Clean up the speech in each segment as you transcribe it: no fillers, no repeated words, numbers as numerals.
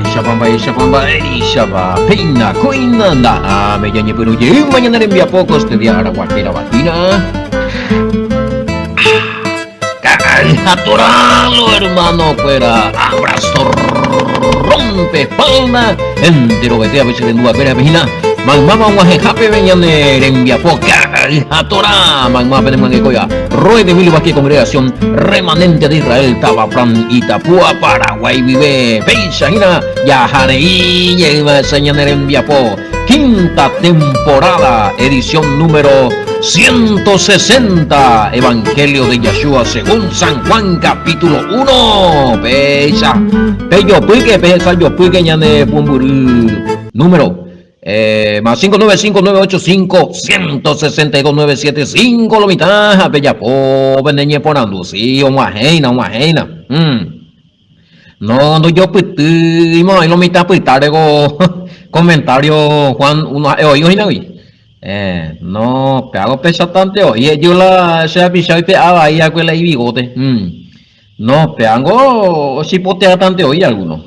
Shaba, Peina, Coina, na, me llame pero mañana le envía poco este día a la guajira batina. Atoralo, hermano, fuera, abrazo, rompe palma, entero vete a veces de nueva pera vecina. Mamá guajejape veñane le envía poca, atorá, mamá penemangecoya, roe de mil aquí congregación remanente de Israel, Tabafran, Itapúa, Paraguay, vive, Peixajina, Yajareí, lleva señaler envía po. Quinta temporada, edición número 160, Evangelio de Yeshua según San Juan capítulo 1. Pesa, pello puique, pesa yo puique ñane pumburu. Número más 595-985-162-975 lo mitad, bella pobre neñe por Andalucía, una ajena. No, yo putimos, y lo mitad puitarego comentario Juan, uno, oye, no, pego pesa tanto, oye, yo la se avisa y pegaba ahí a cuela y bigote, no, pego, si potea tanto, oye, alguno,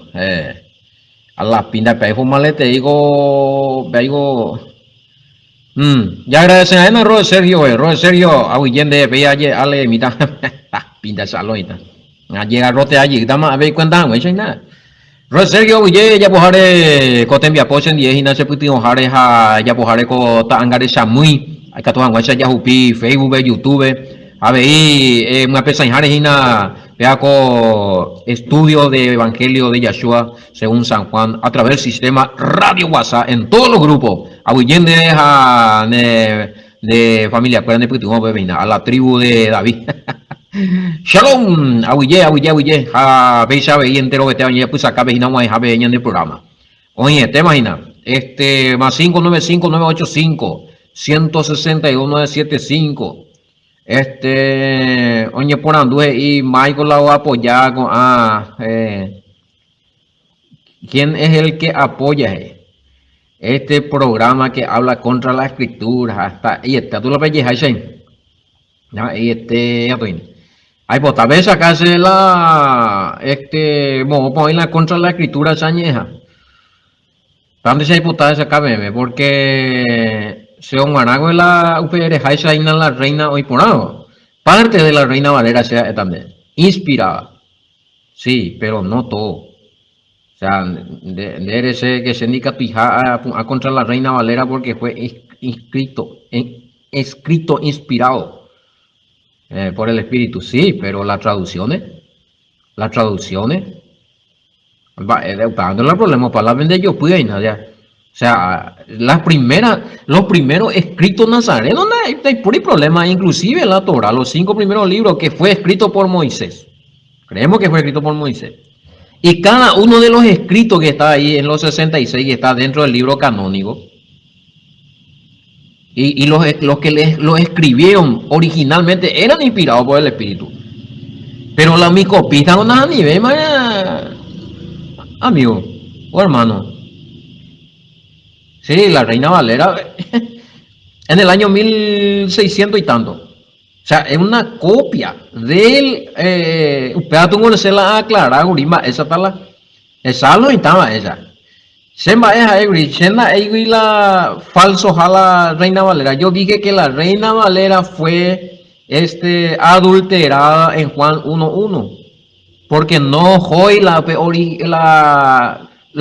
a la pinta pego malete, digo, ya agradecen a él, Roy Sergio, a Guillén veía ayer, ale, mitad, pinta salonita, a llegar rote allí, dama, a ver cuenta, no hay nada. Roy Sergio, Guillén, ya bojare, cotembia pochen, y na se putin ojare, ya bojare co tangare samui, hay que tomar guacha ya hupi, Facebook, YouTube, a ver, una pesa en jarejina, vea con estudio de Evangelio de Yeshua según San Juan a través del sistema Radio WhatsApp en todos los grupos. Aguillén de familia, acuérdense que tengo a la tribu de David. Shalom, aguillé, veisa veí entero que te bañé, pues acá veina no hay en el programa. Oye, te imaginas, más 595-985-162-975. Oye, por andue y Michael la va a apoyar con, ¿quién es el que apoya este programa que habla contra la escritura? Hasta, y tú lo ves, hay pues tal vez sacarse la, ponerla contra la escritura sañeja. ¿Dónde se hay putada esa cabeme? Porque se onmanago la UPR Jaisa la reina hoy por algo. Parte de la Reina Valera sea también inspirada. Sí, pero no todo. O sea, debe ser que se indica a contra la Reina Valera porque fue escrito inspirado por el Espíritu. Sí, pero las traducciones. El problema para la vender yo pude o sea, los primeros escritos nazarenos, no hay puro problema, inclusive la Torah, los 5 primeros libros que fue escrito por Moisés. Creemos que fue escrito por Moisés. Y cada uno de los escritos que está ahí en los 66 está dentro del libro canónico. Y los que los escribieron originalmente eran inspirados por el Espíritu. Pero la micopista no nada ni ve, amigo o hermano. Sí, la Reina Valera en el año 1600 y tanto. O sea, es una copia del usted tuvo que la aclarar Gurima esa tala. Esa no estaba esa. Semba es la falso jala Reina Valera. Yo dije que la Reina Valera fue adulterada en Juan 1:1. Porque no hoy la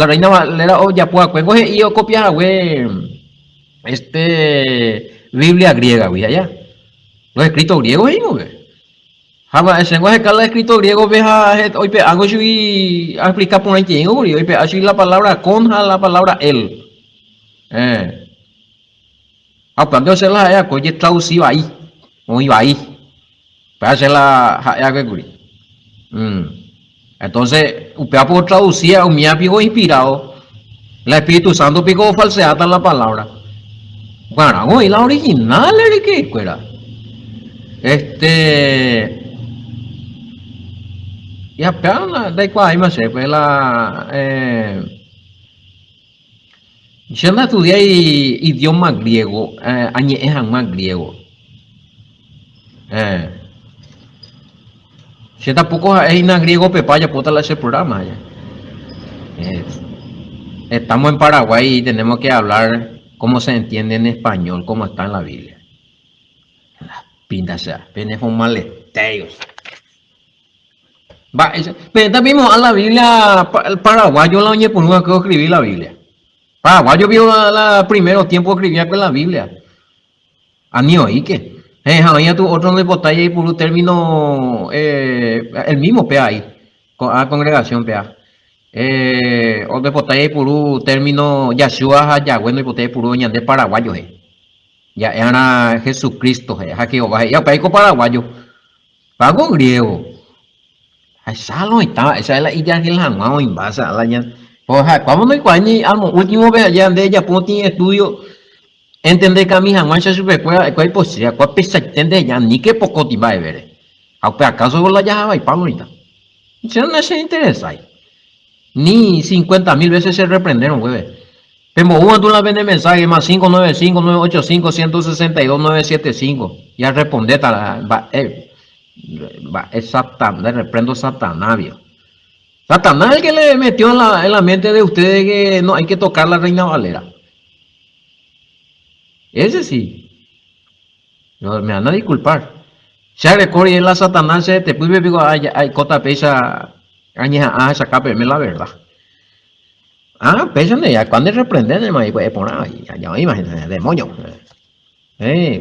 Reina Valera o ya pueda coger y yo copiar güey Biblia griega güey allá los escritos griegos ahí güey jaba ese lenguaje que la escrito griego veja hoy pe hago yo y explicar por ahí tengo güey hoy pe así la palabra con la palabra él cuando se la haya coge traducido ahí o iba ahí para hacerla ya güey entonces, usted puede traducir a un pico inspirado. El Espíritu Santo pico falseata la palabra. Bueno, y la original es que fuera. Y apenas de cuál más se pues la yo no estudié idioma griego, es más griego. Si tampoco es en griego, pepa ya puedo ese programa ya. estamos en Paraguay y tenemos que hablar cómo se entiende en español, cómo está en la Biblia. Pinta sea, viene con maleteos. Va, pero también a la Biblia, el paraguayo la oñe por que escribí la Biblia. Paraguayo vio la primero tiempo escribía con la Biblia. Anio y que. Ya tu otro de botella y por un término, el mismo pea ahí, a congregación pea. O de botella y por un término, Yahshua, ya bueno, y botella y por un de paraguayo, ya era Jesucristo, ya que ya paico paraguayo, pago griego. Esa lo estaba, esa es la idea que la han invasa, la ya. Pues, cuando no hay último vez allá de ella, pues tiene estudio. Entender que a mi jamás se sube cuál posibilidad, cuál pesa entender ya, ni que poco te va a ver. ¿Acaso la ya va y palo ahorita? No se interesa. Ni 50.000 veces se reprendieron, güey. Pero uno tú la vende mensaje más 595-985-162-975. Ya respondete va, es Satanás, le reprendo Satanás, vio. Satanás es el que le metió en la mente de ustedes que no hay que tocar la Reina Valera. Ese sí. No, me van a disculpar. Se recorre en la Satanás, te puede ver, hay cota pesa, añeja, sacar, me la verdad. Pesan ya, cuando reprenden, pues por ahí, ya imagínate, demonio.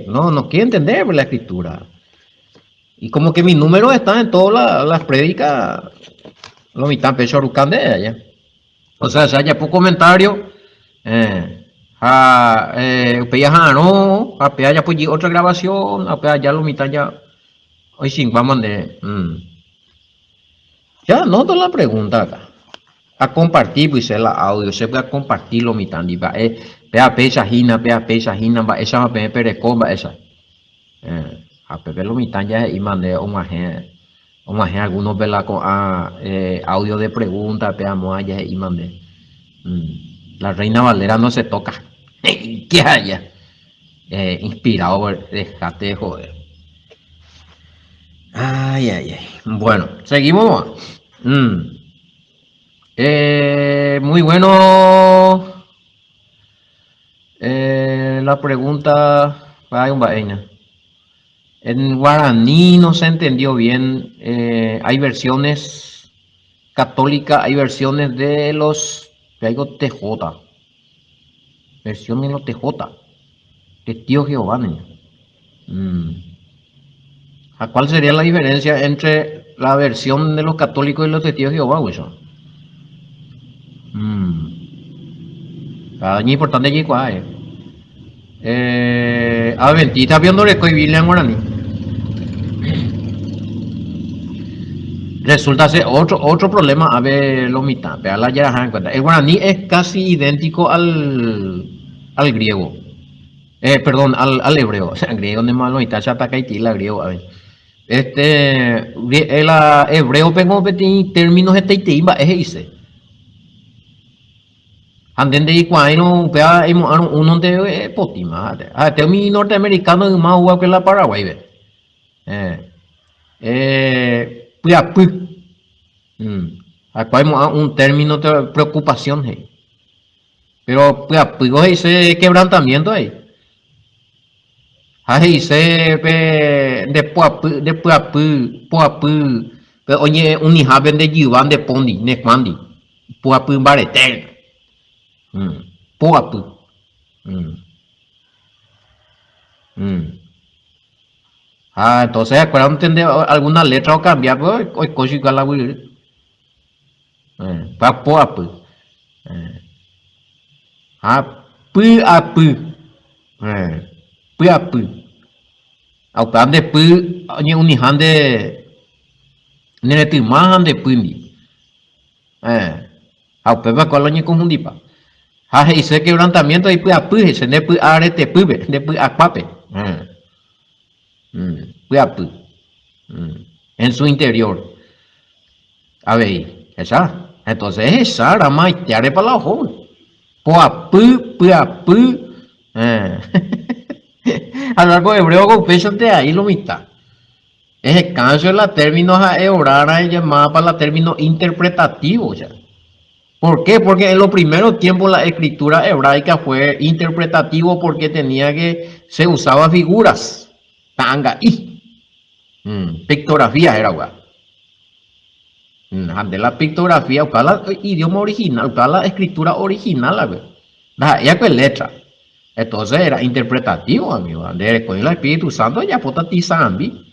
No quiero entender la escritura. Y como que mis números están en todas las prédicas, lo mitad peso rucande allá. O sea, ya por comentario, no, ya pues otra grabación, ya lo mitad ya, hoy sí, vamos de, ya, no te la pregunta acá. A compartir, pues el audio, se puede compartir lo mitad, y va, pea pesa hina, va, esa va a perecomba, esa. A pepe lo mitad ya, y mandé algunos vela con audio de pregunta, pea moaya, y mandé. La Reina Valera no se toca. ¿Qué haya? Inspirado, dejate de joder. Ay. Bueno, seguimos. Muy bueno. La pregunta. En guaraní no se entendió bien. Hay versiones católicas, hay versiones de los. Traigo TJ. Versión de los TJ. De tío Jehová, niño. ¿A cuál sería la diferencia entre la versión de los católicos y los testigos de Jehová, Wilson? Es importante allí cuál Adventista viendo que estoy Biblia en guaraní. Resulta ser otro problema a ver lo mitad. El guaraní es casi idéntico al griego. Perdón, al hebreo. O sea, griego de malo y tacha la griego. A ver. El hebreo tengo términos iba ese. Anden de igual vea uno de potima. Mi norteamericano es más guapo que la Paraguay. Puyapu. Acá hay un término de preocupación. Pero puyapu ese quebrantamiento ahí. Ahí se de puapu, pero oye, un hija de yuvan de pondi, necmandi, puapu baretel, puapu, entonces, acuerdan entender alguna letra o cambiar, pues, hoy cosi la will, puapu, puapu. Aunque de pu oye un hijan de neretimán de pundi. Aunque va con la confundipa. Y sé quebrantamiento y pu apu se ne pu arete pube, de pu apape. Pu apu. En su interior. A ver, esa. Entonces esa la más te haré para la ojo. Pu apu. A lo largo de hebreo con peso de ahí lo mitad. Es el cambio de la términos a orar llamada para la término interpretativo ya. ¿Por qué? Porque en los primeros tiempos la escritura hebraica fue interpretativo porque se usaba figuras, tanga y pictografía era igual. De la pictografía, buscar la idioma original, buscar la escritura original, ya que letra. Entonces era interpretativo, amigo. Después el Espíritu Santo ya puta tizambi.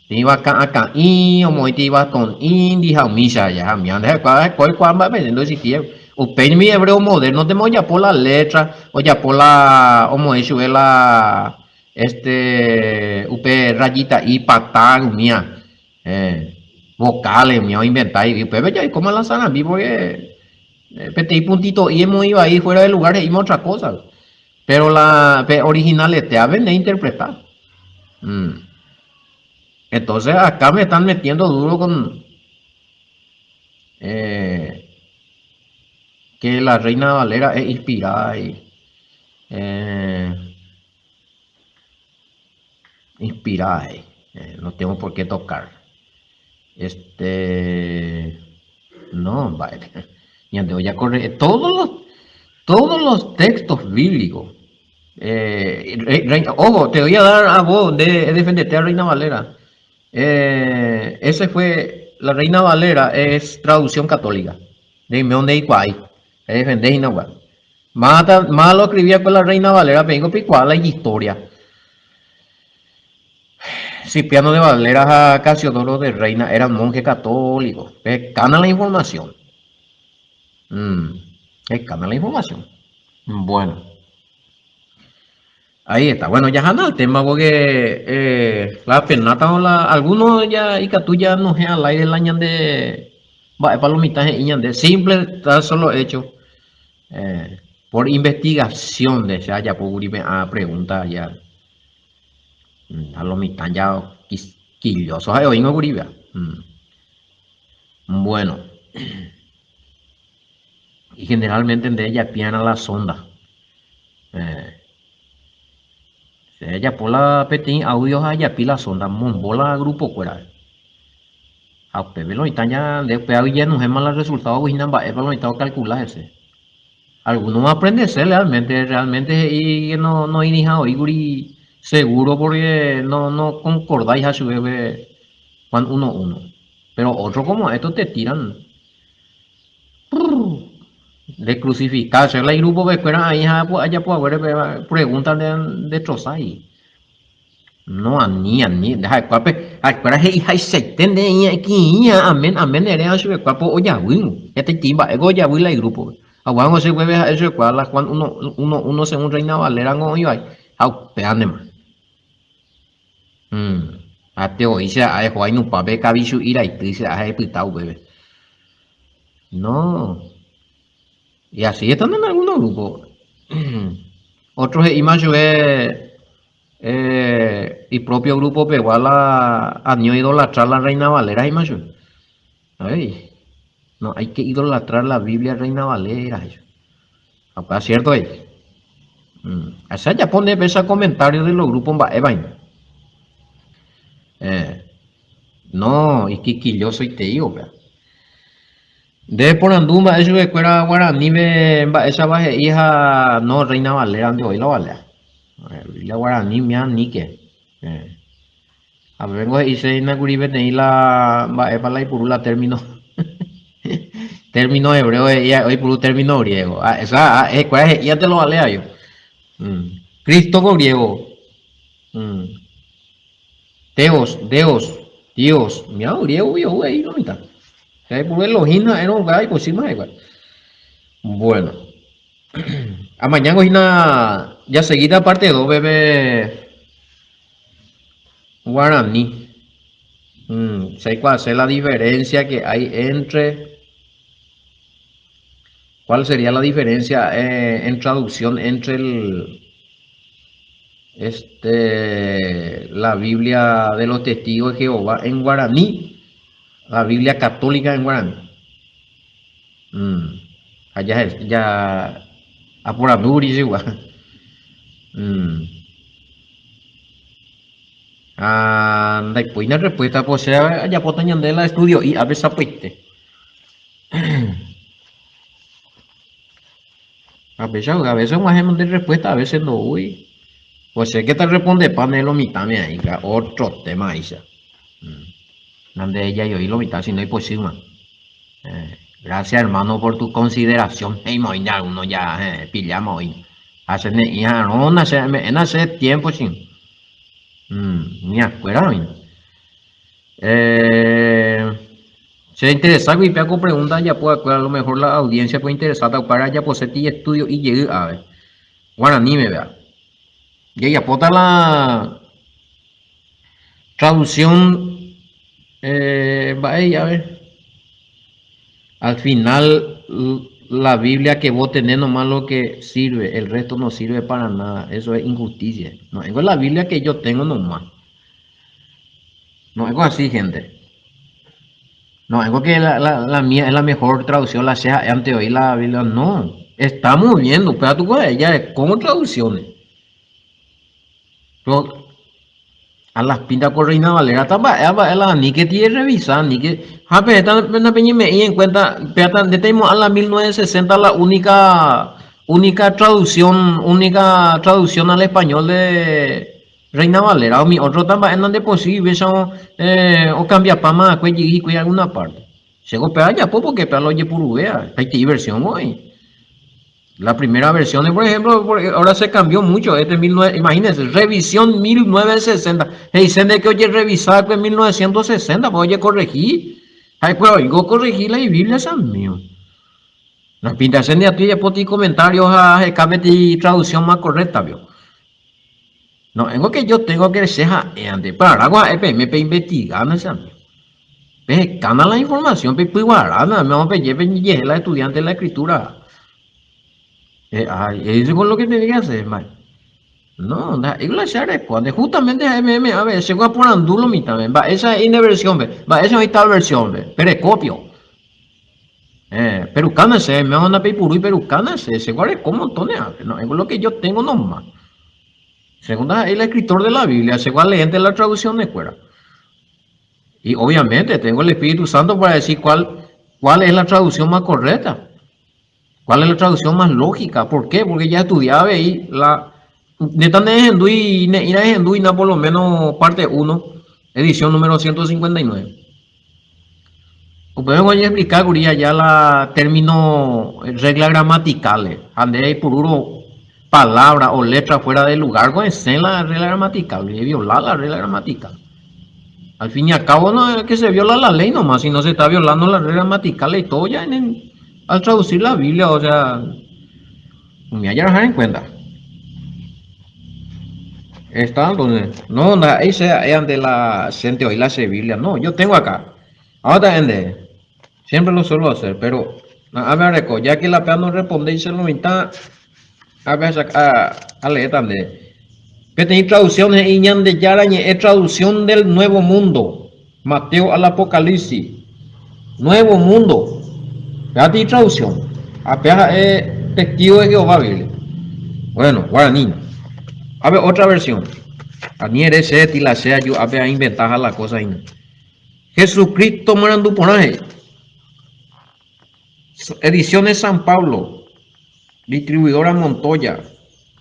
Iba acá y como iba con indi misa ya mi ande cuál va vendiendo ese tiempo o pen mi hebreo moderno te ya por la letra o ya por la como eso es la upe rayita y patán mía vocales mía inventar y pero ya como la sana vivo que pete y puntito y hemos ido ahí fuera de lugar y otra cosa pero la original te ha venido a interpretar. Entonces acá me están metiendo duro con eh, que la Reina Valera es inspirada y eh, inspirada no tengo por qué tocar. No, vale. Ya te voy a correr. Todos los textos bíblicos. Ojo, te voy a dar a vos de defenderte a Reina Valera. Ese fue, la Reina Valera es traducción católica. De donde Iguay. Defendés y no, más lo escribía con la Reina Valera, vengo picuada la historia. Cipriano de Valera a Casiodoro de Reina era un monje católico. Cana la información. Cana la información. Bueno. Ahí está. Bueno, ya anda el tema porque la pernata o algunos ya y que tú ya no es al aire el año de palomitas y de simple tan solo hecho por investigación de esa ya por a pregunta ya a lo mitad ya quisquillosos hay oído Uribe. Bueno, y generalmente de ella piana la sonda. Ella por la petín audios allá pila sonda monbola grupo fuera. A usted ve lo ya después ya no es más el resultado va es lo calcular ese. Algunos aprenden realmente y no hay hoy seguro porque no concordáis a su bebé Juan 1:1. Pero otro como estos te tiran de crucificarse. El grupo de escuela ahí allá puede haber preguntas de trozar ahí. No, deja cuape, acuera hay seiten de ella aquí, amén, era su cuapo, oye, win, ya te timba, ego ya win la grupo. Aguango se hueve a eso, cual cuando uno según Reina Valera, no iba, au, peande más. Ate hoy se ha dejado ahí no pape cabichu ira y se ha despitado, bebé. No, y así están en algunos grupos. Otros imágenes y propio grupo pegó a no idolatrar la Reina Valera, imagínate. Ay, no, hay que idolatrar la Biblia Reina Valera. Acá es cierto es. O sea, ya pone ese comentario de los grupos en no, y que yo soy te digo, vea. De por anduma, eso de fuera guaraní, esa baje hija, no, Reina Valera, de hoy la Valera. La guaraní, ni que. A ver, vengo y se inauguribe tener la para la purula término término hebreo y hoy puro término griego. Esa cuál es ya te lo valea yo. Cristo con griego. Mm. Dios. Mira, griego yo ahí no está. Hay puro Elohim era un gallo por encima igual. Bueno. A mañana cocina ya seguida parte 2 bebé guaraní. Sé cuál es la diferencia que hay entre. ¿Cuál sería la diferencia en traducción entre la Biblia de los Testigos de Jehová en guaraní, la Biblia católica en guaraní? Allá es, ya a por Anuri igual. Después una respuesta, pues ya por de la estudio y a veces A veces un ejemplo de respuesta, a veces no, uy. Pues sé que te responde panelo mitad me ahí, otro tema ahí ya. Donde ella y lo mitad, si no hay posible. Gracias hermano por tu consideración. Hey, moina, uno ya pillamos hoy. Hace hija, no, nace tiempo sin. Ni acuerdo. Eh, Se interesa y con preguntas ya puede a lo mejor la audiencia puede interesar para ya posee estudio y llegue a ver. Guaraní me vea. Y ella pota la traducción va ella a ver. Al final la Biblia que vos tenés nomás lo que sirve, el resto no sirve para nada. Eso es injusticia. No es la Biblia que yo tengo nomás. No es así, gente. No es que la mía es la mejor traducción, la sea antes de oír la Biblia. No. Estamos viendo, pero tú con ella, ¿cómo traducciones? Pero a las pintas con Reina Valera también, ni que tiene revisar, ni que. Pero esta peña me en cuenta, pero tenemos a la 1960 la única traducción al español de Reina Valera, o mi otro también donde posible, o cambia para más, y alguna parte. Se golpea ya, porque pero lo oye por vea, hay que versión hoy. La primera versión, por ejemplo, ahora se cambió mucho. Imagínense, revisión 1960. Dicen de que oye revisar en 1960, pues oye corregir. Ay, pues oigo corregir la Biblia, San mío. La pintación de ti después de comentarios a y traducción más correcta, vio. No, es que yo tengo que ser antes. Para agua, me investigar, no sé. Cana la información, pues guardar, me vamos a pedir la estudiante de la escritura. Eso es lo que tenía que hacer, man. No, iglesia responde. Justamente a ver, se va por andulo mi también. Va, esa es versión, va, esa es tal versión, perecopio. Perucana me van a pedir puro y perucana se guarda como montones, no, es lo que yo tengo nomás. Segunda, el escritor de la Biblia, según leyente la traducción de fuera. Y obviamente tengo el Espíritu Santo para decir cuál es la traducción más correcta. ¿Cuál es la traducción más lógica? ¿Por qué? Porque ya estudiaba ahí la Neta por lo menos parte 1, edición número 159. Podemos explicar ya la término reglas gramaticales, donde hay puro palabra o letra fuera del lugar, pues en la regla gramatical, y violar la regla gramatical. Al fin y al cabo no es que se viola la ley nomás, si no se está violando la regla gramatical y todo ya al traducir la Biblia, o sea, me hay que dejar en cuenta. Está entonces, no, esa es de la gente hoy la Biblia, no, yo tengo acá. Ahora siempre lo suelo hacer, pero a ver, ya que la pena no responde y se lo mitad, a ver, a leer también. Que tenéis traducciones y de Yarañe, es traducción del Nuevo Mundo, Mateo al Apocalipsis, Nuevo Mundo, ya tenéis traducción, apenas es testigo de Jehová, Biblia. Bueno, guaraní. A ver, otra versión. A ni eres y la sea yo a ver inventar la cosa ahí. Jesucristo morando por ahí. Ediciones San Pablo. Distribuidora Montoya.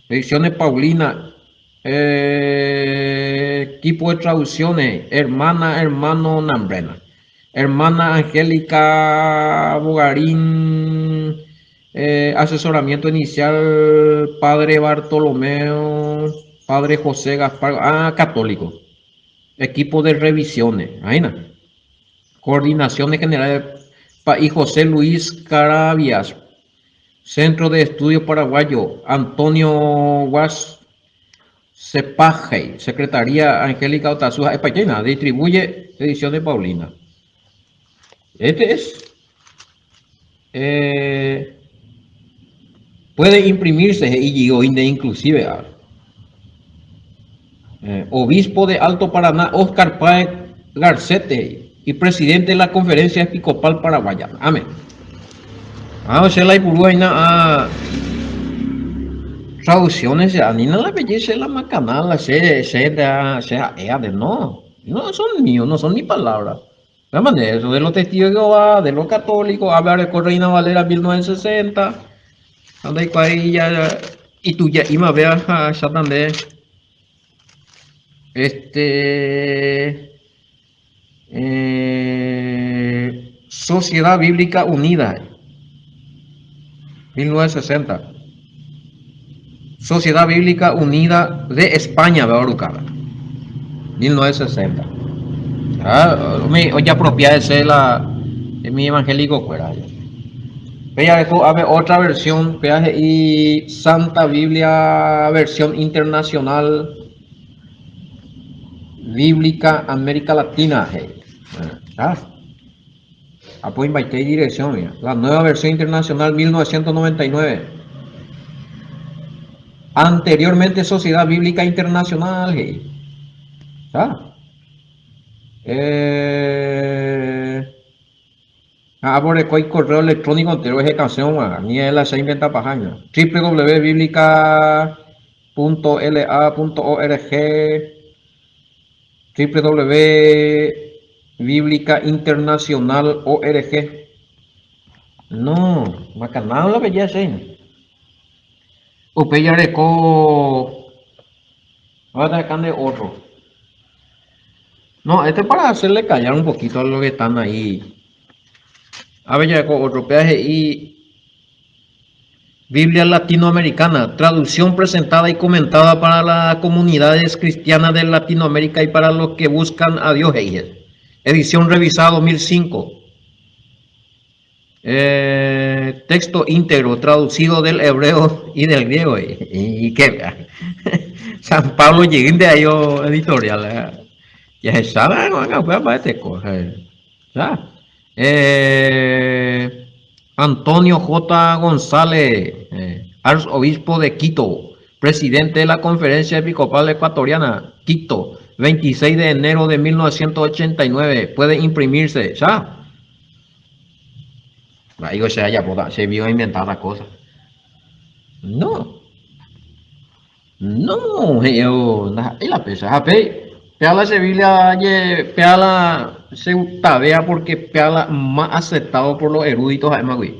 Ediciones Paulina. Equipo de traducciones. Hermano Nambrena. Hermana Angélica Bogarín. Asesoramiento inicial. Padre Bartolomeo. Padre José Gaspar, católico. Equipo de revisiones, ahí no. Coordinaciones generales y José Luis Carabias. Centro de Estudio Paraguayo, Antonio Guas Cepaje, Secretaría Angélica Otazúa, España, distribuye ediciones Paulina. Este es. Puede imprimirse y inclusive. Obispo de Alto Paraná, Oscar Páez Garcete, y presidente de la Conferencia Episcopal Paraguaya. Amén. Se la a traducciones, ni nada la belleza, la macanala, no son míos, no son ni palabras. De eso, de los testigos de Jehová, de los católicos, hablar de Reina Valera 1960. Anda y cuál ya y tú ya ima vea a Santander Sociedad Bíblica Unida 1960. Sociedad Bíblica Unida de España, veo Urucaba, 1960. Ya propia de la mi evangélico fuera. Vea esto, a ver, otra versión, peaje y Santa Biblia, versión internacional bíblica América Latina. Ah, pues invité dirección, mira. La nueva versión internacional 1999. Anteriormente Sociedad Bíblica Internacional. Ah, por el correo electrónico entero es canción, ni es la se inventa pajaña. www.biblica.la.org www.biblicainternacional.org. No, Macanao la belleza. Upeyareco, ahora acá de otro. No, este es para hacerle callar un poquito a los que están ahí. A ver, ya con otro peaje y Biblia Latinoamericana, traducción presentada y comentada para las comunidades cristianas de Latinoamérica y para los que buscan a Dios. Edición revisada 2005. Texto íntegro, traducido del hebreo y del griego. ¿Y qué? San Pablo llegó de ahí editorial. Ya saben, para este cosa. Antonio J. González, arzobispo de Quito, presidente de la Conferencia Episcopal Ecuatoriana, Quito, 26 de enero de 1989. Puede imprimirse, ¿ya? Ahí se vio inventar la cosa. No, no, yo, y la pesa, Peala Sevilla, Peala se tabea porque Peala más aceptado por los eruditos, además, güey.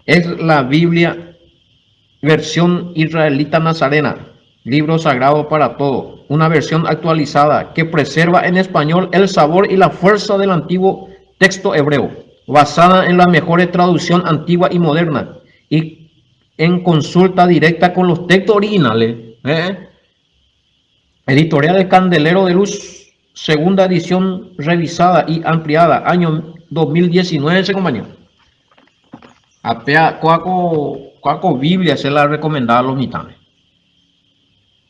Es la Biblia versión israelita nazarena, libro sagrado para todo, una versión actualizada que preserva en español el sabor y la fuerza del antiguo texto hebreo, basada en la mejor traducción antigua y moderna y en consulta directa con los textos originales. Editorial del Candelero de Luz, segunda edición revisada y ampliada, año 2019, ese compañero. Apea, cuaco Biblia se la recomendaba a los mitanes.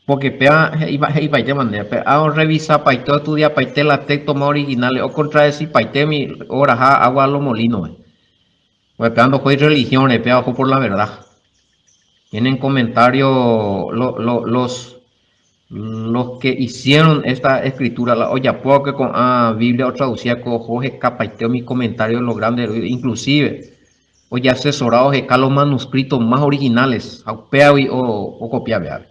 Porque pea, iba a te mandé, a revisar paite estudia paite la texto más originales, o contradecir paite mi oraja agua a los molinos. Pues peando fue religiones, pea ojo por la verdad. Tienen comentarios los que hicieron esta escritura, la olla porque con Biblia o traducida con Jorge Capaiteo mis comentarios los grandes, inclusive oye asesorados de los manuscritos más originales, o copiar.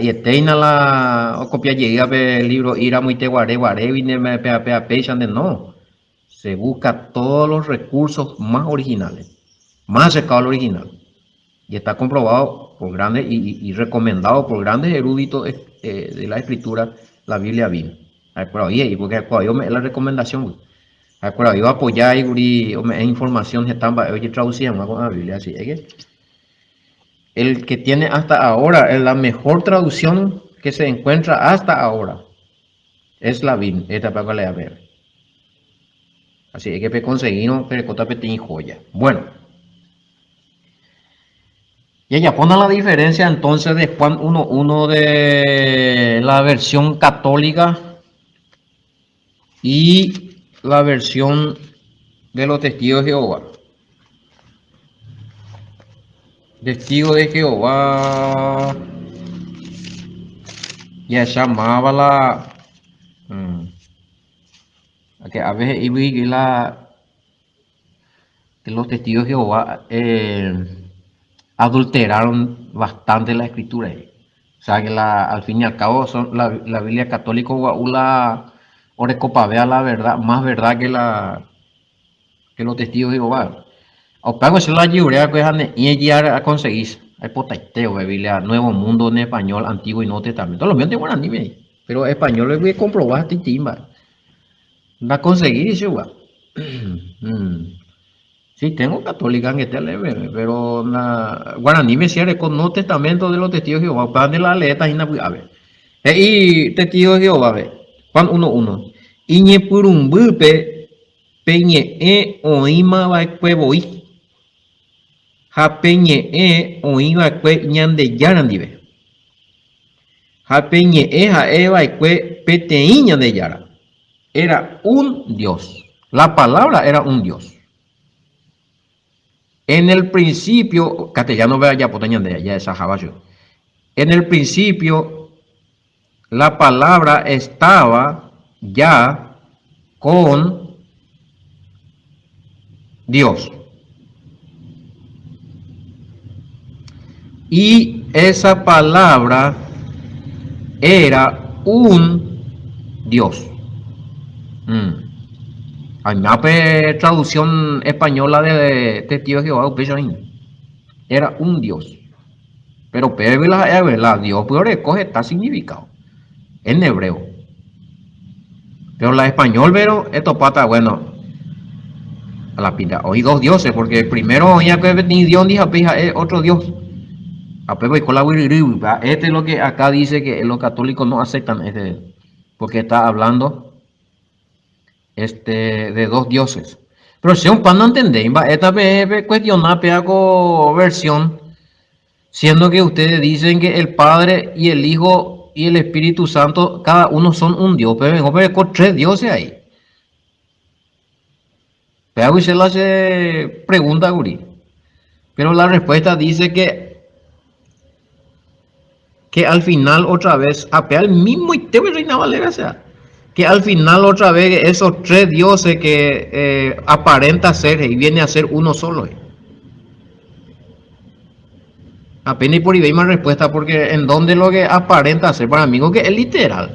Y eterna la o copia llega el libro Ira muy te guaré vine no. Se busca todos los recursos más originales, más cercanos al original. Y está comprobado por grandes y recomendado por grandes eruditos de la escritura, la Biblia vino. Por ahí, y porque es la recomendación. Por ahí apoyar y información que están traducidas con la Biblia. Así es que el que tiene hasta ahora, la mejor traducción que se encuentra hasta ahora es la Biblia. Esta para que a ver. Así es que conseguimos pero joya. Bueno. Y ya pone la diferencia entonces de Juan 1.1 de la versión católica y la versión de los testigos de Jehová. Testigo de Jehová ya llamaba la que a veces y la que los testigos de Jehová adulteraron bastante la escritura. O sea que al fin y al cabo son la Biblia católica la orecopavea la verdad, más verdad que los testigos de Jehová. O pago se la ayuda que han y llegar a conseguir. Hay potaiteo, Biblia, Nuevo Mundo en español, Antiguo y Nuevo Testamento. Los míos de guaraní, pero español le voy a comprobar este timba. Va a conseguir eso, va. Sí, tengo católica en este leve, pero na guaraní me cierre con no testamento de los testigos de Jehová. Pan de la letra y na a ver. Y testigos de Jehová, ve. Juan 1:1. Iñe purumbupe peñe oima va cuevoi. Ja peñe oima cue ñande yarandive. Ja peñe ja eva cue peteí ñande yara. Era un Dios. La palabra era un Dios. En el principio, castellano vea ya potañan de allá esa jabacho. En el principio, la palabra estaba ya con Dios. Y esa palabra era un Dios. Hay una traducción española de Testigo de Jehová, era un Dios. Pero la Dios puede recoger está significado en hebreo. Pero la español, pero esto pata, bueno, a la pinta. Hoy dos dioses, porque primero ya que ni Dios ni es otro Dios. Este es lo que acá dice que los católicos no aceptan, porque está hablando de dos dioses. Pero si un pan no entendéis, esta vez cuestionar hago versión, siendo que ustedes dicen que el Padre y el Hijo y el Espíritu Santo, cada uno son un Dios, pero vengo con tres dioses ahí. Pero se le hace pregunta, Guri. Pero la respuesta dice que al final otra vez, al mismo y te voy a reinar Valera, o sea, que al final otra vez esos tres dioses que aparenta ser y viene a ser uno solo. Apenas y por ahí más respuesta, porque en donde lo que aparenta ser para mí que es literal.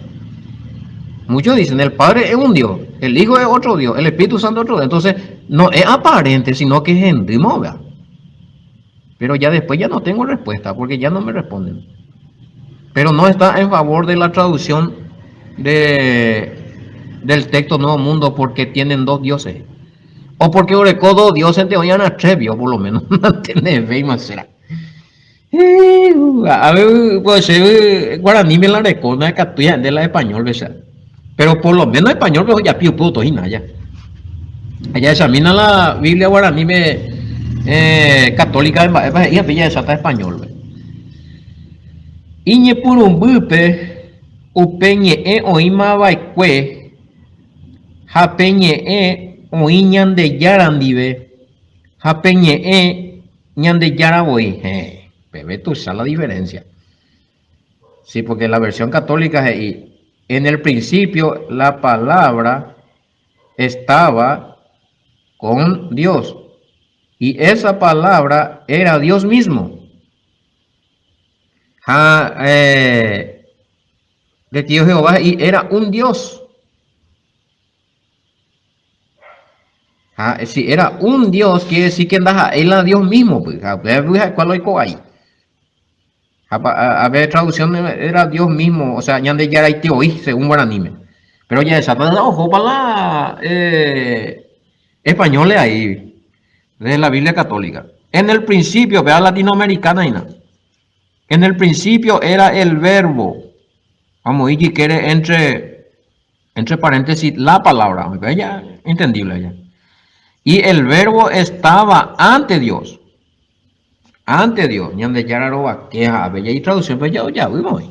Muchos dicen el Padre es un Dios, el Hijo es otro Dios, el Espíritu Santo es otro Dios. Entonces no es aparente, sino que es endimo, ¿verdad? Pero ya después ya no tengo respuesta, porque ya no me responden. Pero no está en favor de la traducción del texto Nuevo Mundo, porque tienen dos dioses. O porque orecó dos dioses te oían a Trevio, por lo menos. No tenés fe y más será. A ver, pues guaraní me la recuerda de la español, ¿ves? Pero por lo menos español, pero ya piu puto y nada. Allá examina la Biblia guaraní católica, y a pilla esa español, ¿ves? Iñe purumbupe upeñe oima baikue japeñe oiñan de yarandive japeñe ñande yaraboy. Bebé, tú sabes la diferencia. Sí, porque la versión católica es en el principio la palabra estaba con Dios y esa palabra era Dios mismo. De Tío Jehová y era un Dios. Si era un Dios, quiere decir que era Dios mismo. Pues, ¿cuál hay ahí? A ver, traducción era Dios mismo, o sea, ñande ya era oí, según guaraní. Pero ya esa, ojo para la españoles ahí, de la Biblia católica. En el principio, vea latinoamericana y nada. En el principio era el verbo. Vamos, y quiere entre paréntesis la palabra. Ya, entendible ya. Y el verbo estaba ante Dios. Ante Dios. Ñande yararoba queja. Bella y traducción, pues ya, vimos.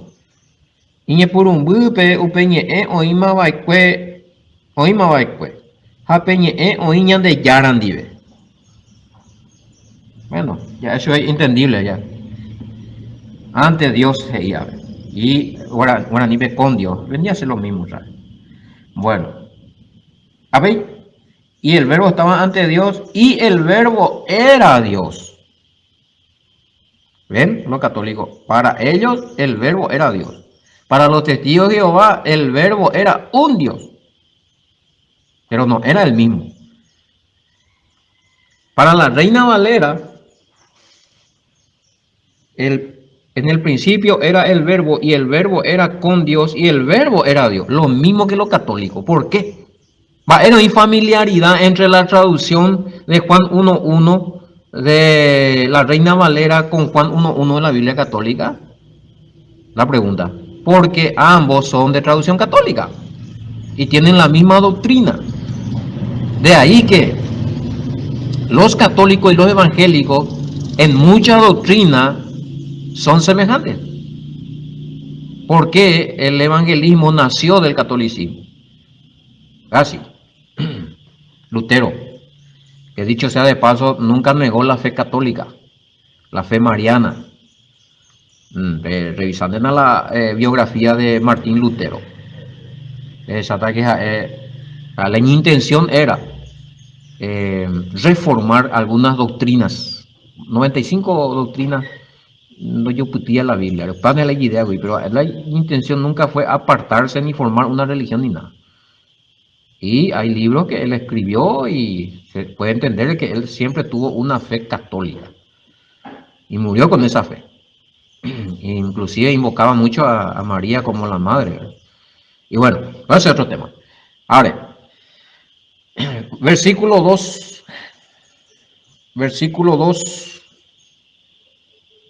Iñe purumbupe upeñe oima baikue. Oima baikue. Japeñe oiñande yarandive. Bueno, ya eso es entendible ya. Ante Dios y ahora ni ve con Dios, venía a ser lo mismo, ¿sabes? Bueno, a ver, y el verbo estaba ante Dios y el verbo era Dios. ¿Ven? Los católicos, para ellos el verbo era Dios. Para los testigos de Jehová el verbo era un Dios, pero no era el mismo. Para la Reina Valera, en el principio era el verbo y el verbo era con Dios y el verbo era Dios. Lo mismo que los católicos. ¿Por qué? No hay familiaridad entre la traducción de Juan 1.1 de la Reina Valera con Juan 1.1 de la Biblia Católica. La pregunta. Porque ambos son de traducción católica y tienen la misma doctrina. De ahí que los católicos y los evangélicos en mucha doctrina son semejantes. Porque el evangelismo nació del catolicismo. Así. Lutero, que dicho sea de paso, nunca negó la fe católica, la fe mariana. Revisando en la biografía de Martín Lutero. La intención era reformar algunas doctrinas. 95 doctrinas no yo putía la Biblia, pero la intención nunca fue apartarse ni formar una religión ni nada. Y hay libros que él escribió y se puede entender que él siempre tuvo una fe católica y murió con esa fe. Inclusive invocaba mucho a María como la madre, ¿verdad? Y bueno, ese es otro tema. Ahora, versículo 2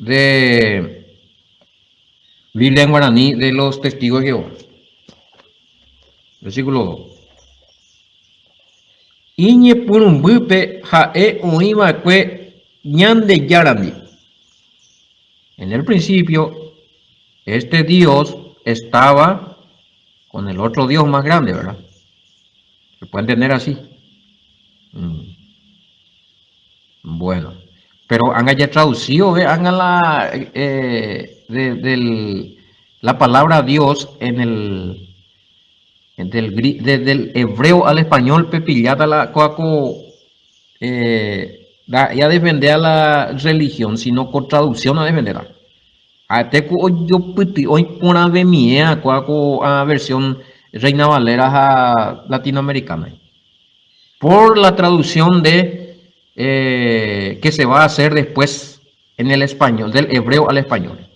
de Biblia en guaraní de los testigos de Jehová. Versículo 2. Iñe purumbupe jae oivakue ñande yarandi. En el principio, este Dios estaba con el otro Dios más grande, ¿verdad? ¿Se puede entender así? Bueno, pero han ya traducido, hagan la palabra Dios en desde el hebreo al español, pepillata la coaco, ya defender a la religión, sino con traducción a defenderla. Hoy por a coaco a versión Reina Valera a latinoamericana. Por la traducción que se va a hacer después en el español, del hebreo al español.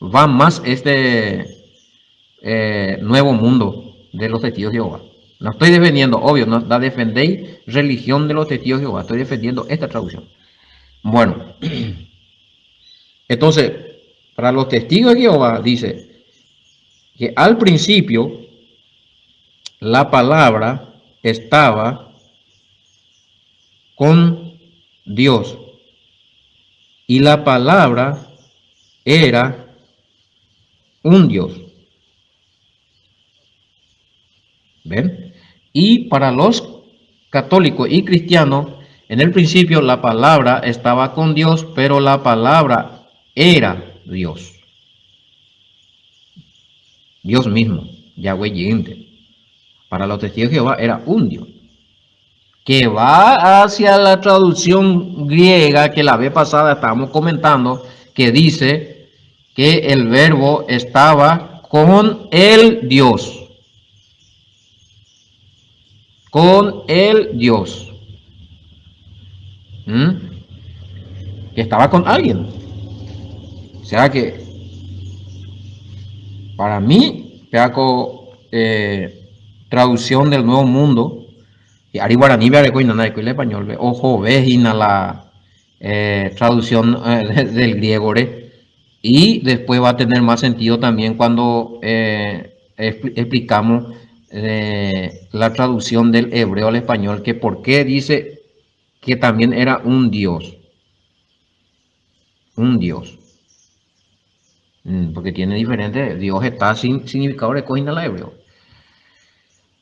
Va más este nuevo mundo de los testigos de Jehová. No estoy defendiendo, obvio, no la defendéis religión de los testigos de Jehová, estoy defendiendo esta traducción. Bueno, entonces, para los testigos de Jehová dice que al principio la palabra estaba con Dios y la palabra era un Dios. ¿Ven? Y para los católicos y cristianos, en el principio la palabra estaba con Dios, pero la palabra era Dios. Dios mismo, Yahweh Yinte. Para los testigos de Jehová era un Dios. Que va hacia la traducción griega que la vez pasada estábamos comentando, que dice que el verbo estaba con el Dios. Con el Dios. Que estaba con alguien. O sea que para mí, peaco traducción del Nuevo Mundo, y ari guaraní el español, ojo, vejina la traducción del griego, y después va a tener más sentido también cuando explicamos la traducción del hebreo al español, que por qué dice que también era un Dios. Un Dios. Porque tiene diferente. Dios está sin significado de coina la hebreo.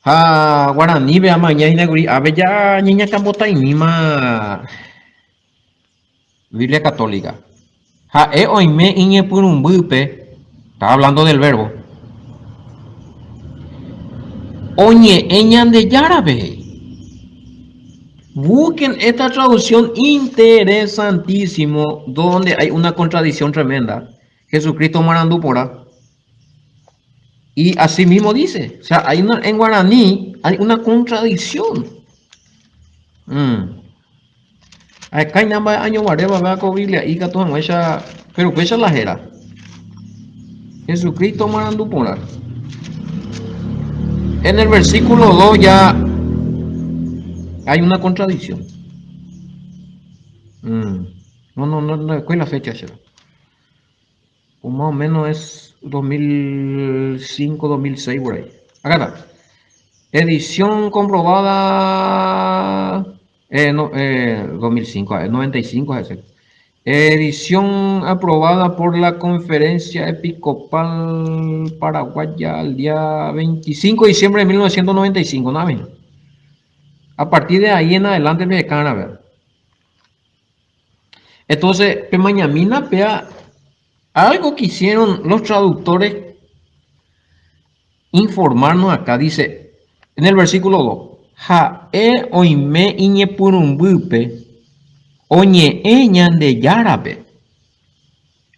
Guaraní, vea mañana, a ver ya, niña cambota y misma Biblia católica. Oime iñe purumbupe. Estaba hablando del verbo. Oñe, eñan de yarabe. Busquen esta traducción interesantísimo, donde hay una contradicción tremenda. Jesucristo marandúpora. Y así mismo dice, o sea, en guaraní hay una contradicción. Acá en namba año guareba va con Biblia y que todo esa, pero pues esa la era. Jesucristo marando poner. En el versículo 2 ya hay una contradicción. No, ¿cuál es la fecha? Pues más o menos es 2005, 2006 por ahí. Acá está. Edición comprobada. 2005, 95 es ese. Edición aprobada por la Conferencia Episcopal Paraguaya el día 25 de diciembre de 1995, ¿no? A partir de ahí en adelante me dejan a ver. Entonces, mañana vea algo que hicieron los traductores informarnos acá, dice en el versículo 2, Jae oime iñe purumbupe, oñe eñan de yarabe.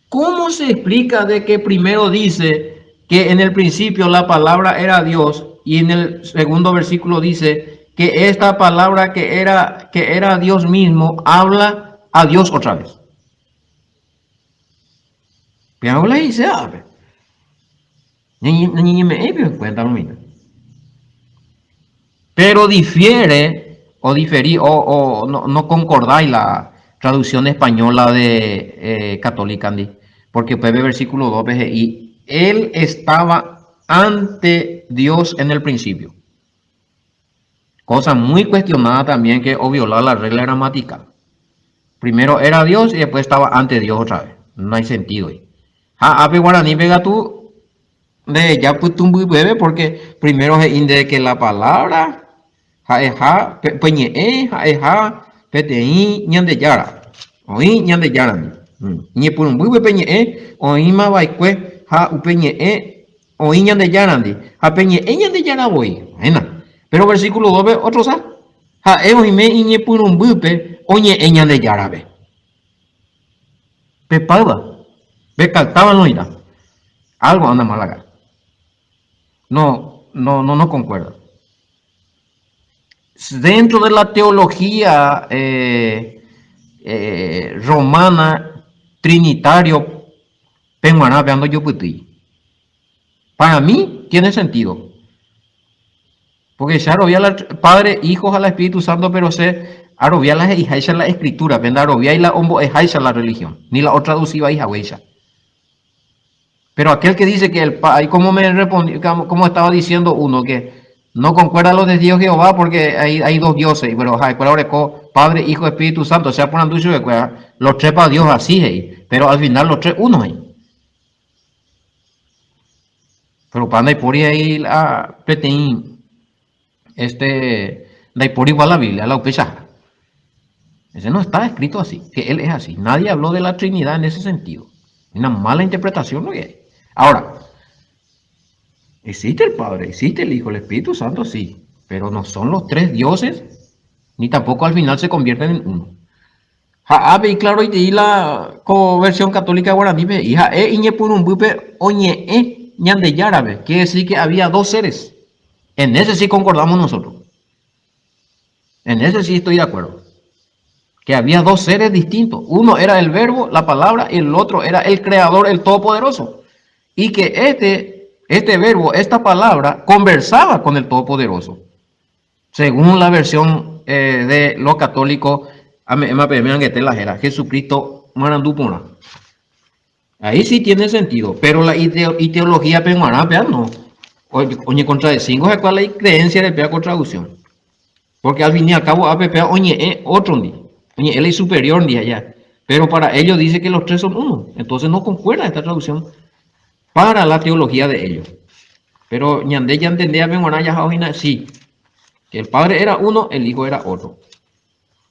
¿Cómo se explica de que primero dice que en el principio la palabra era Dios y en el segundo versículo dice que esta palabra que era Dios mismo habla a Dios otra vez? Pero difiere o diferí o no concordáis la traducción española de católica, porque puede ver versículo 2 y él estaba ante Dios en el principio. Cosa muy cuestionada también, que o violar la regla gramatical. Primero era Dios y después estaba ante Dios otra vez. No hay sentido ahí. Ape guaraní pega tú de ya pues tú bebé, porque primero se inde que la palabra jaeja peñe jaeja pti ñande yara oí ñande yara ñe por un bube peñe oí ma baikue ja upeñe oí ñande yarandi a peñe ñande yara voy pero versículo 2 otro sa ja oí me ñe por un bube oñe ñande yara ve pepaba ve caltaba no irá algo anda mal acá. No concuerda. Dentro de la teología romana, trinitario, para mí tiene sentido. Porque se arrobia al Padre, Hijo, al Espíritu Santo, pero se arrobia la escritura, venda arrobia y la hombo ejaisa la religión, ni la otra traducida hija hueisa. Pero aquel que dice que el Padre, como me respondió, como estaba diciendo uno, que no concuerda los de Dios Jehová porque hay dos dioses, pero Padre, Hijo, Espíritu Santo, o sea, por anducho de cuerda, los tres para Dios así, pero al final los tres uno hay. Pero para por ahí la peteín, de por igual la Biblia, la upesa. Ese no está escrito así, que él es así. Nadie habló de la Trinidad en ese sentido. Una mala interpretación lo que hay. Ahora, existe el Padre, existe el Hijo, el Espíritu Santo, sí, pero no son los tres dioses, ni tampoco al final se convierten en uno. Y claro, y la versión católica guaraní, hija, iñe por un bupe, oñe, ñande yarabe, quiere decir que había dos seres. En ese sí concordamos nosotros. En ese sí estoy de acuerdo. Que había dos seres distintos. Uno era el verbo, la palabra, y el otro era el creador, el todopoderoso. Y que este verbo, esta palabra, conversaba con el todopoderoso. Según la versión de los católicos, Jesucristo marandupona. Ahí sí tiene sentido, pero la ideología peruana no. Oye, contra de 5 es cuál la creencia de pea con traducción. Porque al fin y al cabo, oye, otro día. Oye, él es superior día allá. Pero para ellos dice que los tres son uno. Entonces no concuerda esta traducción para la teología de ellos. Pero ñande ya entendía sí, que el Padre era uno, el Hijo era otro.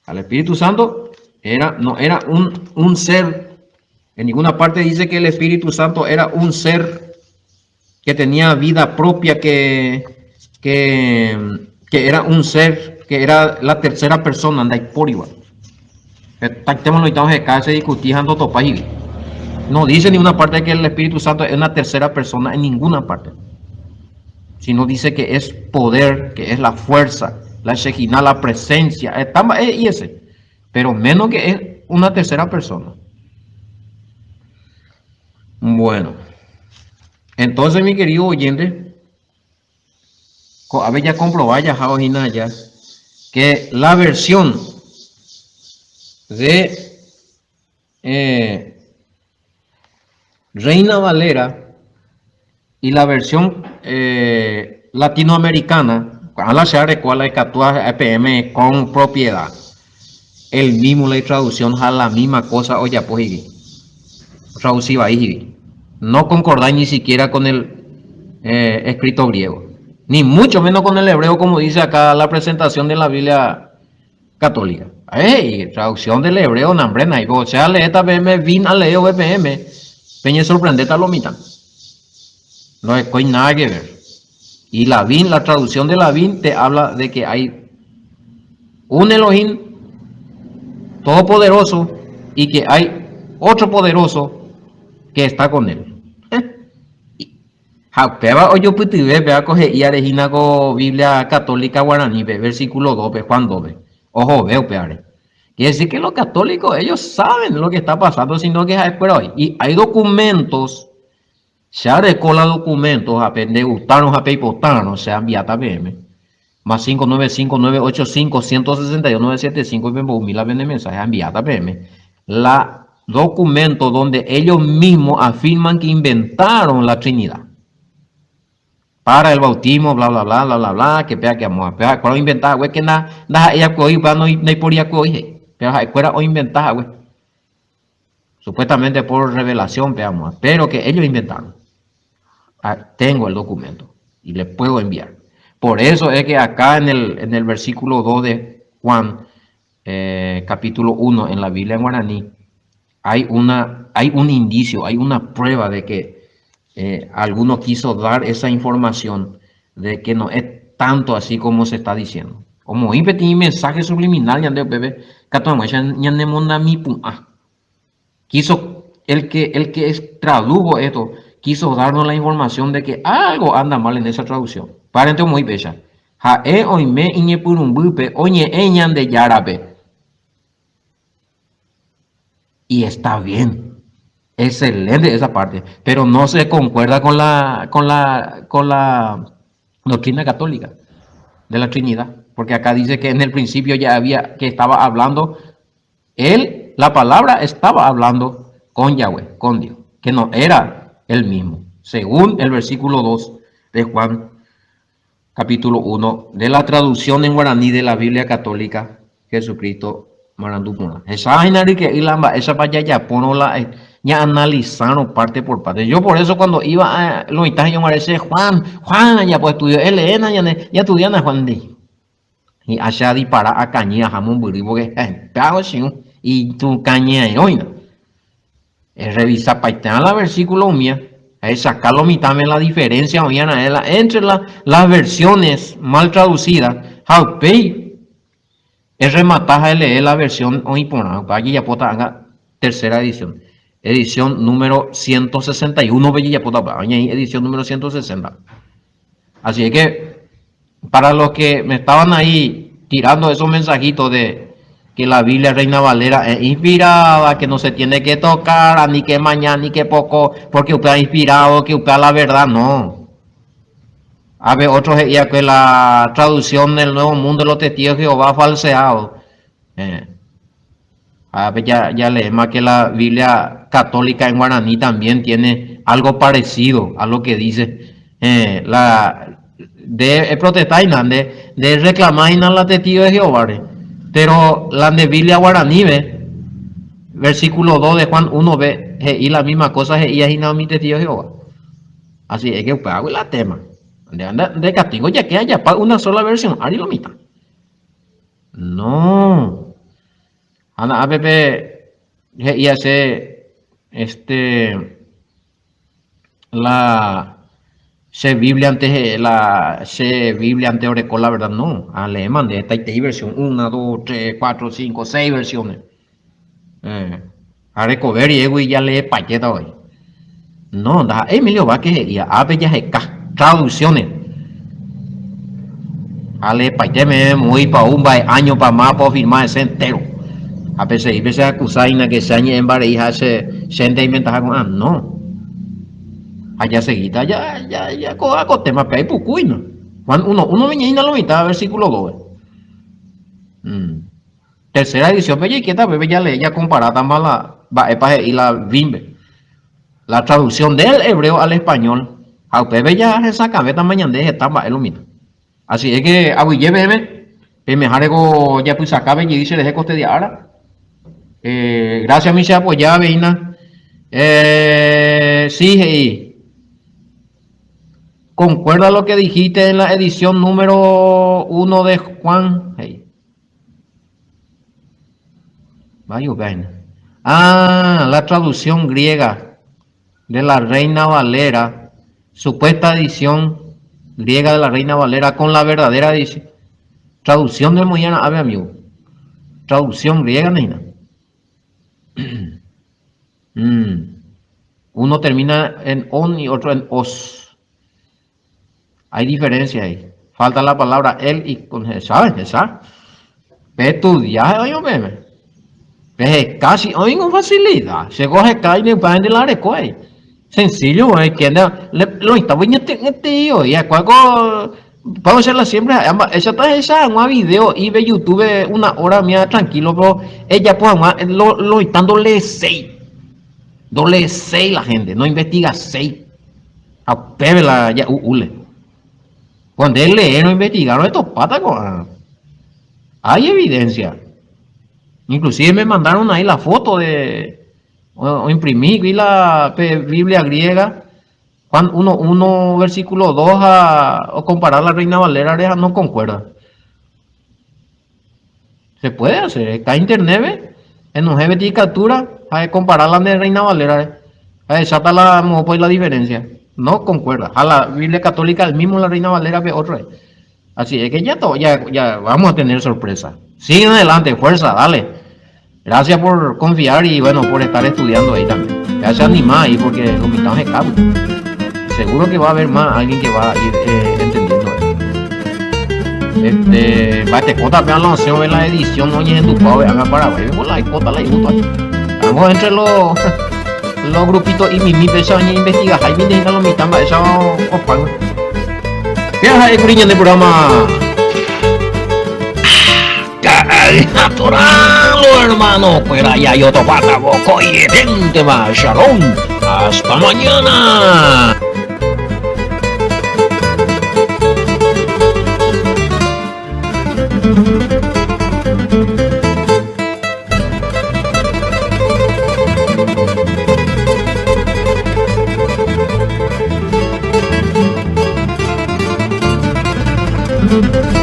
Al Espíritu Santo no era un ser. En ninguna parte dice que el Espíritu Santo era un ser que tenía vida propia, que era un ser, que era la tercera persona, anda por igual. No dice en ninguna parte que el Espíritu Santo es una tercera persona, en ninguna parte. Sino dice que es poder, que es la fuerza, la Shekhinah, la presencia. Y ese. pero menos que es una tercera persona. Bueno, entonces mi querido oyente, a ver ya comprobar ya que la versión de Reina Valera y la versión latinoamericana, a la share cual hay que actuar EPM con propiedad. El mismo la traducción a la misma cosa, oye, pues, traduciva ahí. No concordáis ni siquiera con el escrito griego, ni mucho menos con el hebreo, como dice acá la presentación de la Biblia católica. Traducción del hebreo, nambrena, o sea, le esta BM, vin a leo BPM, peña sorprendeta lo mitad. No hay nada que ver. Y la VIN, la traducción de la VIN te habla de que hay un Elohim todopoderoso y que hay otro poderoso que está con él. Peba o yo puti vea coge y arejina con Biblia católica guaraní, versículo 2, Juan 2. Ojo, veo peare. Quiere decir que los católicos, ellos saben lo que está pasando, sino que es por hoy. Y hay documentos, se ha recola documentos, a de gustaron, a peipotaron, se han enviado también. Más 595-985-161-975 y Bembomila vende mensaje enviada PM. La documento donde ellos mismos afirman que inventaron la Trinidad para el bautismo, bla bla bla bla bla bla, que pega que amo, pega cuando inventar, güey, que nada ella coi va no por ya coi, pero fuera o inventar, güey. Supuestamente por revelación, veamos, pero que ellos inventaron. Tengo el documento y le puedo enviar. Por eso es que acá en el versículo 2 de Juan, capítulo 1, en la Biblia en guaraní, hay un indicio, hay una prueba de que alguno quiso dar esa información de que no es tanto así como se está diciendo. Como impeti mensaje subliminal, ya de bebé, quiso el que tradujo esto, quiso darnos la información de que algo anda mal en esa traducción. Parente muy bella. Jae oime iñe purumbupe, oñe eñan de yarabe. Y está bien. Excelente esa parte. Pero no se concuerda con la doctrina católica de la Trinidad. Porque acá dice que en el principio ya había, que estaba hablando, la palabra estaba hablando con Yahweh, con Dios, que no era el mismo, según el versículo 2 de Juan, capítulo 1, de la traducción en guaraní de la Biblia católica, Jesucristo Marandupuna. Esa vaya ya ponola, ya analizaron parte por parte. Yo por eso cuando iba a los italianos me decía, Juan, ya pues estudió Elena, ya estudian a Juan de. Y allá dispara a caña, jamón burribo, que pago y tu caña y oina. Revisa para la versículo mía, sacarlo mitad de la diferencia entre las versiones mal traducidas. Es rematar a leer la versión hoy por allí ya pota tercera edición número 161, edición número 160. Así es que para los que me estaban ahí tirando esos mensajitos de que la Biblia Reina Valera es inspirada, que no se tiene que tocar, ni que mañana, ni que poco, porque usted ha inspirado, que usted la verdad, no. A ver, otros ya que la traducción del Nuevo Mundo de los Testigos de Jehová falseado. A ver, ya leemos que la Biblia católica en guaraní también tiene algo parecido a lo que dice la de protestar de reclamar a la Testigos de Jehová. Pero la de Biblia guaraní, versículo 2 de Juan 1b, y la misma cosa y es mi Testigo de Jehová. Así es que pago la tema. De castigo ya que haya una sola versión, ari lo mitad. No. Ana app y hace la se Biblia antes la se Biblia antes orecó la verdad no. Alemán de esta versión 1, 2, 3, 4, 5, 6 versiones. A recover y ya lee paqueta hoy. No, da Emilio va que y a ya traducciones. Ale paquete me muy para un año para más para firmar ese entero. A veces acusaina que se añe en bareja se inventa con no. Allá seguita, ya con tema pe pucuino. Juan uno viña la mitad, versículo 2. Tercera edición, bella y quieta, bebe ya le ya comparada más la va y la bimbe. La traducción del hebreo al español. A bebe ya esa cabeza mañana de esta va el mismo. Así es que abuye bebe, me jarego ya pues acabe y dice deje coste de ahora. Gracias a mí se apoya veina. Sí, concuerda lo que dijiste en la edición número 1 de Juan. Hey. Vaya vaina. La traducción griega de la Reina Valera, supuesta edición griega de la Reina Valera con la verdadera edición. Traducción del Moyana Ave amigo. Traducción griega, Nina. Uno termina en on y otro en os. Hay diferencia ahí. Falta la palabra él y con esa. Estudiar, oye, meme. Casi, oye, con facilidad. Se coge calle para de la recoge. Sencillo, que lo está bien tío. Y a cualquier. Vamos a hacerla siempre. Esa un video y ve YouTube una hora mía tranquilo, pero ella pues lo están doble 6 la gente, no investiga 6. A pebe la ya ule. Cuando él lee, no investigaron estos patas. Hay evidencia. Inclusive me mandaron ahí la foto de o imprimí vi la Biblia griega. Juan 1 versículo 2 o comparar la Reina Valera no concuerda. Se puede hacer, está en internet, ¿ve? En un de captura, hay que comparar la de Reina Valera. Exacta la diferencia. No concuerda. A la Biblia católica el mismo la Reina Valera ve otro. Así es que ya vamos a tener sorpresa. Sigue adelante, fuerza, dale. Gracias por confiar y bueno, por estar estudiando ahí también. Ya se anima ahí porque los mitad de cabo. Seguro que va a haber más alguien que va a ir entendiendo esto. Va te cota vean la opción de la edición no en tu pavo haga para ver por la cota la gusto. Vamos entre los grupitos y mi pesa ni investiga hay bien de la mitad va esa opan. ¿Qué hay curiña de programa? Natural, hermano, pues allá hay otro pata boco y gente más, Shalom. Hasta mañana. Thank you.